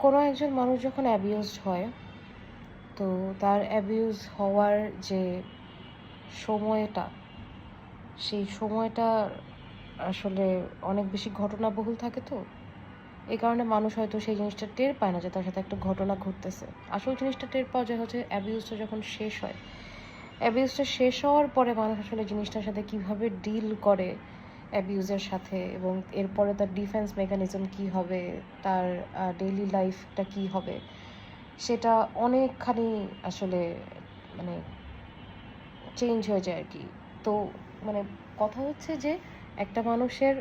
কোনো একজন মানুষ যখন অ্যাবিউজড হয়, তো তার অ্যাবিউজ হওয়ার যে সময়টা, সেই সময়টা আসলে অনেক বেশি ঘটনাবহুল থাকে। তো এই কারণে মানুষ হয়তো সেই জিনিসটা টের পায় না যে তার সাথে একটা ঘটনা ঘটতেছে। আসল জিনিসটা টের পাওয়া যায় হচ্ছে অ্যাবিউজটা যখন শেষ হয়। অ্যাবিউজটা শেষ হওয়ার পরে মানুষ আসলে জিনিসটার সাথে কীভাবে ডিল করে অ্যাবিউজের সাথে, এবং এরপরে তার ডিফেন্স মেকানিজম কী হবে, তার ডেইলি লাইফটা কী হবে, সেটা অনেকখানি আসলে মানে চেঞ্জ হয়ে যায় আর কি। তো মানে কথা হচ্ছে যে একটা মানুষের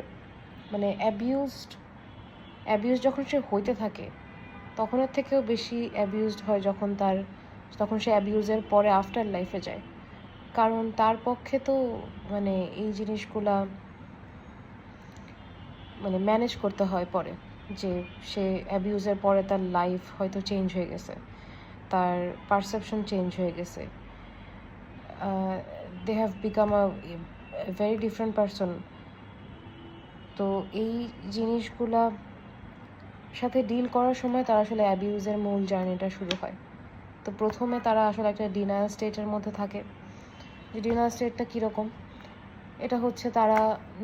মানে অ্যাবিউজ যখন সে হইতে থাকে, তখনের থেকেও বেশি অ্যাবিউজড হয় যখন সে অ্যাবিউজের পরে আফটার লাইফে যায়। কারণ তার পক্ষে তো মানে এই জিনিসগুলা মানে ম্যানেজ করতে হয় পরে, যে সে অ্যাবিউজের পরে তার লাইফ হয়তো চেঞ্জ হয়ে গেছে, তার পারসেপশন চেঞ্জ হয়ে গেছে, they have become a very different person. তো এই জিনিসগুলা সাথে ডিল করার সময় তার আসলে অ্যাবিউজের মূল জার্নিটা শুরু হয়। তো প্রথমে তারা আসলে একটা ডিনায়াল স্টেটের মধ্যে থাকে। যে ডিনায়াল স্টেটটা কীরকম, এটা হচ্ছে তারা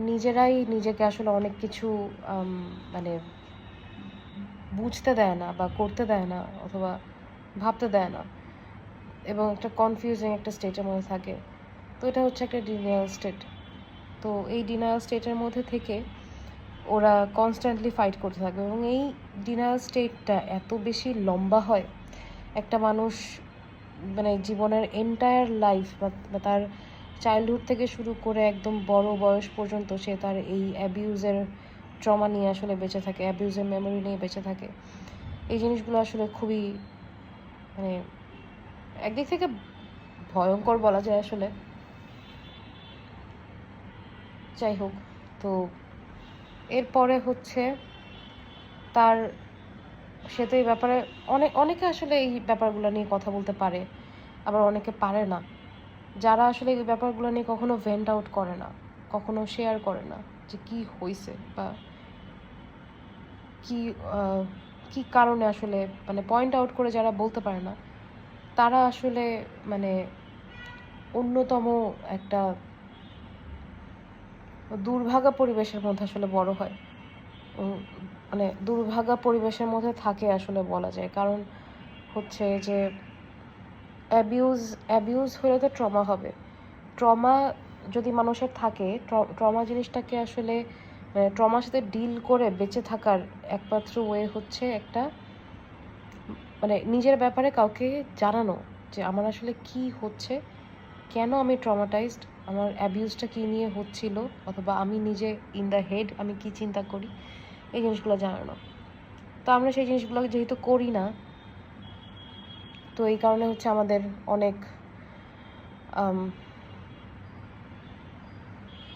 নিজেরাই নিজেকে আসলে অনেক কিছু মানে বুঝতে দেয় না বা করতে দেয় না, অথবা ভাবতে দেয় না, এবং একটা কনফিউজিং একটা স্টেটের মধ্যে থাকে। তো এটা হচ্ছে একটা ডিনায়াল স্টেট। তো এই ডিনায়াল স্টেটের মধ্যে থেকে ওরা কনস্ট্যান্টলি ফাইট করতে থাকবে, এবং এই ডিনায়াল স্টেটটা এত বেশি লম্বা হয়, একটা মানুষ মানে জীবনের এন্টায়ার লাইফ বা তার চাইল্ডহুড থেকে শুরু করে একদম বড় বয়স পর্যন্ত সে তার এই অ্যাবিউজের ট্রমা নিয়ে আসলে বেঁচে থাকে, অ্যাবিউজের মেমোরি নিয়ে বেঁচে থাকে। এই জিনিসগুলো আসলে খুবই মানে একদিক থেকে ভয়ঙ্কর বলা যায় আসলে। যাই হোক, তো এরপরে হচ্ছে তার সে তো এই ব্যাপারে অনেকে আসলে এই ব্যাপারগুলো নিয়ে কথা বলতে পারে, আবার অনেকে পারে না। যারা আসলে এই ব্যাপারগুলো নিয়ে কখনো ভেন্ট আউট করে না, কখনো শেয়ার করে না যে কী হয়েছে বা কী কী কারণে আসলে মানে পয়েন্ট আউট করে যারা বলতে পারে না, তারা আসলে মানে অন্যতম একটা দুর্ভাগা পরিবেশের মধ্যে আসলে বড় হয়। মানে দুর্ভাগা পরিবেশের মধ্যে থাকে আসলে বলা যায়। কারণ হচ্ছে যে অ্যাবিউজ হলে তো ট্রমা হবে। ট্রমা যদি মানুষের থাকে, ট্রমা জিনিসটাকে আসলে ট্রমার সাথে ডিল করে বেঁচে থাকার একমাত্র ওয়ে হচ্ছে একটা মানে নিজের ব্যাপারে কাউকে জানানো যে আমার আসলে কি হচ্ছে, কেন আমি ট্রমাটাইজড, আমার অ্যাবিউজটা কী নিয়ে হচ্ছিল, অথবা আমি নিজে ইন দ্য হেড আমি কি চিন্তা করি, এই জিনিসগুলো জানানো। তো আমরা সেই জিনিসগুলো যেহেতু করি না, তো এই কারণে হচ্ছে আমাদের অনেক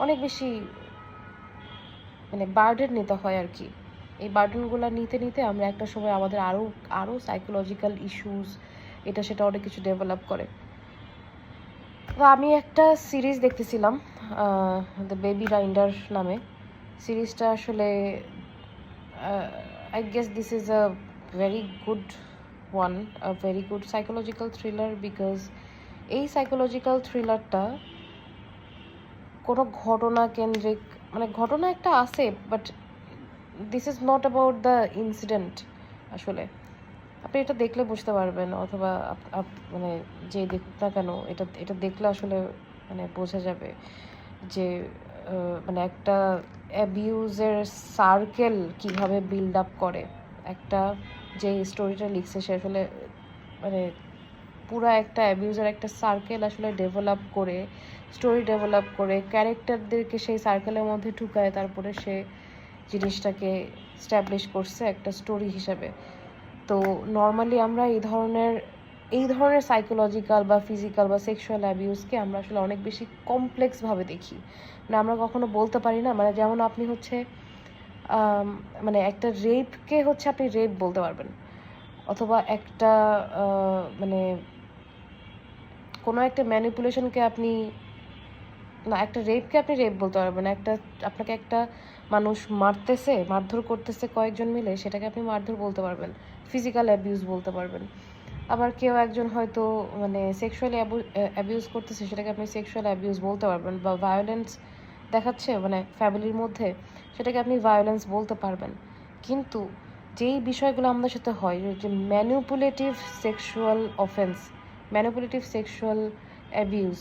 অনেক বেশি মানে বার্ডেন নিতে হয় আর কি। এই বার্ডেনগুলো নিতে নিতে আমরা একটা সময় আমাদের আরও সাইকোলজিক্যাল ইস্যুস, এটা সেটা অনেক কিছু ডেভেলপ করে। তো আমি একটা সিরিজ দেখতেছিলাম, দ্য বেবি রাইন্ডার নামে। সিরিজটা আসলে I guess this is a very good one, a very good psychological thriller, because এই সাইকোলজিক্যাল থ্রিলারটা কোনো ঘটনা কেন্দ্রিক, মানে ঘটনা একটা আছে, but this is not about the incident. আসলে আপনি এটা দেখলে বুঝতে পারবেন, অথবা মানে যে দেখুক না কেন, এটা এটা দেখলে আসলে মানে বোঝা যাবে যে মানে একটা অ্যাবিউজের সার্কেল কিভাবে বিল্ড আপ করে। একটা যে স্টোরিটা লিখছে সে আসলে মানে পুরা একটা অ্যাবিউজের একটা সার্কেল আসলে ডেভেলপ করে, স্টোরি ডেভেলপ করে, ক্যারেক্টারদেরকে সেই সার্কেলের মধ্যে ঢুকায় তারপরে সে জিনিসটাকে স্ট্যাবলিশ করছে একটা স্টোরি হিসাবে। তো নর্মালি আমরা এই ধরনের সাইকোলজিক্যাল বা ফিজিক্যাল বা সেক্সুয়াল অ্যাবিউজকে আমরা আসলে অনেক বেশি কমপ্লেক্সভাবে দেখি। মানে আমরা কখনো বলতে পারি না, মানে যেমন আপনি হচ্ছে মানে একটা রেপকে হচ্ছে আপনি রেপ বলতে পারবেন, অথবা একটা মানে কোনো একটা ম্যানিপুলেশনকে আপনি না, একটা রেপকে আপনি রেপ বলতে পারবেন না, আপনাকে একটা মানুষ মারধর করতেছে কয়েকজন মিলে, সেটাকে আপনি মারধর বলতে পারবেন, ফিজিক্যাল অ্যাবিউজ বলতে পারবেন। আবার কেউ একজন হয়তো মানে সেক্সুয়ালি অ্যাবিউজ করতেছে, সেটাকে আপনি সেক্সুয়াল অ্যাবিউজ বলতে পারবেন। বা ভায়োলেন্স দেখাচ্ছে মানে ফ্যামিলির মধ্যে, সেটাকে আপনি ভায়োলেন্স বলতে পারবেন। কিন্তু যেই বিষয়গুলো আমাদের সাথে হয়, যে manipulative sexual offence, manipulative sexual abuse,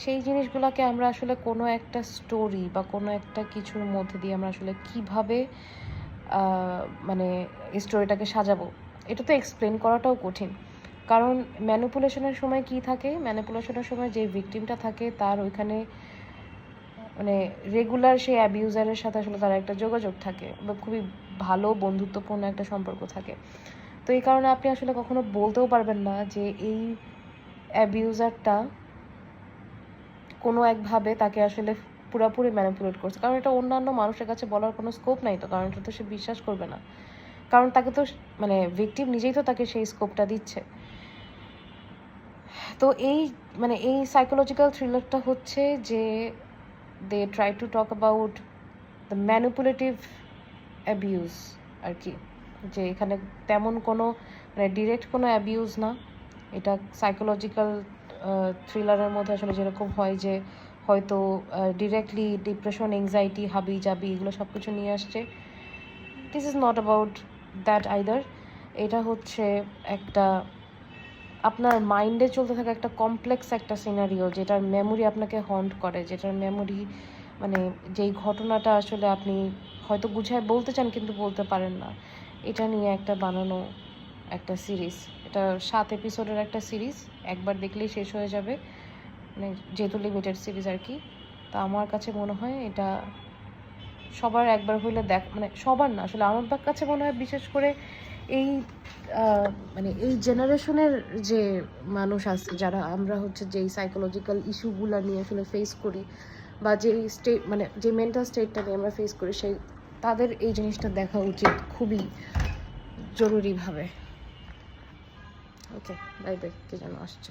সেই জিনিসগুলোকে আমরা আসলে কোনো একটা স্টোরি বা কোনো একটা কিছুর মধ্যে দিয়ে আমরা আসলে কীভাবে মানে এই স্টোরিটাকে সাজাবো, এটা তো এক্সপ্লেন করাটাও কঠিন। কারণ ম্যানিপুলেশনের সময় কি থাকে, ম্যানিপুলেশনের সময় যে ভিকটিমটা থাকে তার ওইখানে মানে রেগুলার সেই অ্যাবিউজারের সাথে আসলে তার একটা যোগাযোগ থাকে বা খুবই ভালো বন্ধুত্বপূর্ণ একটা সম্পর্ক থাকে। তো এই কারণে আপনি আসলে কখনো বলতেও পারবেন না যে এই অ্যাবিউজারটা কোনো একভাবে তাকে আসলে পুরোপুরি ম্যানিপুলেট করছে, কারণ এটা অন্যান্য মানুষের কাছে বলার কোনো স্কোপ নাই তো, কারণ এটা তো সে বিশ্বাস করবে না, কারণ তাকে তো মানে ভিকটিম নিজেই তো তাকে সেই স্কোপটা দিচ্ছে। তো এই সাইকোলজিক্যাল থ্রিলারটা হচ্ছে যে they try to talk about the manipulative abuse আর কি, যে এখানে তেমন কোনো মানে ডিরেক্ট কোনো অ্যাবিউজ না, এটা সাইকোলজিক্যাল থ্রিলারের মধ্যে আসলে যেরকম হয় যে হয়তো ডিরেক্টলি ডিপ্রেশন, এংজাইটি, হাবি জাবি এগুলো সব কিছু নিয়ে আসছে। This is not about that either. এটা হচ্ছে একটা আপনার মাইন্ডে চলতে থাকা একটা কমপ্লেক্স একটা সিনারিও, যেটার মেমোরি আপনাকে হন্ট করে, যেটার মেমোরি মানে যেই ঘটনাটা আসলে আপনি হয়তো বুঝায় বলতে চান কিন্তু বলতে পারেন না, এটা নিয়ে একটা বানানো একটা সিরিজ। এটা 7 এপিসোডের একটা সিরিজ, একবার দেখলেই শেষ হয়ে যাবে, মানে যেহেতু লিমিটেড সিরিজ আর কি। তা আমার কাছে মনে হয় এটা সবার একবার হইলে মানে সবার না আসলে, আমার কাছে মনে হয় বিশেষ করে এই মানে এই জেনারেশনের যে মানুষ আছে, যারা আমরা হচ্ছে যেই সাইকোলজিক্যাল ইস্যুগুলো নিয়ে আসলে ফেস করি বা যেই মানে যে মেন্টাল স্টেটটা নিয়ে আমরা ফেস করি, সেই তাদের এই জিনিসটা দেখা উচিত খুবই জরুরিভাবে। ওকে, বাই বাই, কে যেন আসছে।